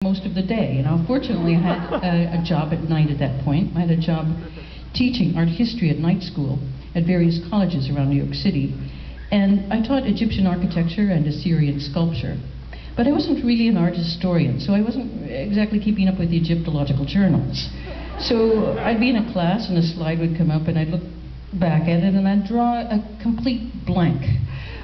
most of the day. Now, fortunately, I had a job at night at that point. I had a job teaching art history at night school at various colleges around New York City. And I taught Egyptian architecture and Assyrian sculpture. But I wasn't really an art historian, so I wasn't exactly keeping up with the Egyptological journals. So I'd be in a class and a slide would come up and I'd look back at it and I'd draw a complete blank.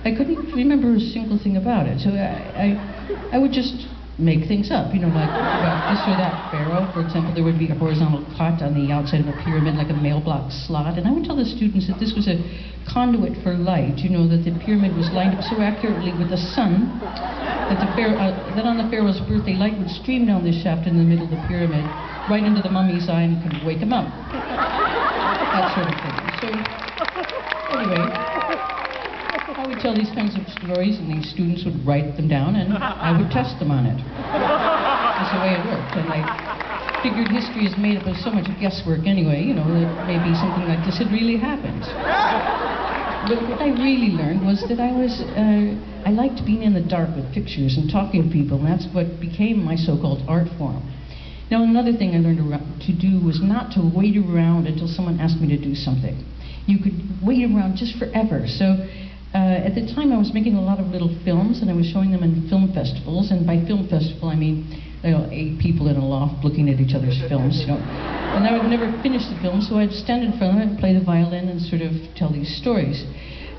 I couldn't remember a single thing about it. So I would just make things up, you know, like about this or that pharaoh. For example, there would be a horizontal cut on the outside of a pyramid, like a mailbox slot, and I would tell the students that this was a conduit for light, you know, that the pyramid was lined up so accurately with the sun that that on the pharaoh's birthday, light would stream down this shaft in the middle of the pyramid, right into the mummy's eye and could wake him up. That sort of thing. So, anyway, I would tell these kinds of stories, and these students would write them down, and I would test them on it. That's the way it worked. And I figured history is made up of so much guesswork anyway, you know, that maybe something like this had really happened. But what I really learned was that I liked being in the dark with pictures and talking to people, and that's what became my so-called art form. Now, another thing I learned to do was not to wait around until someone asked me to do something. You could wait around just forever. So at the time I was making a lot of little films and I was showing them in film festivals, and by film festival I mean 8 people in a loft looking at each other's films, you know. And I would never finish the film, so I'd stand in front of it and play the violin and sort of tell these stories.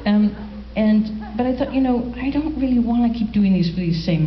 But I thought, you know, I don't really want to keep doing these for these same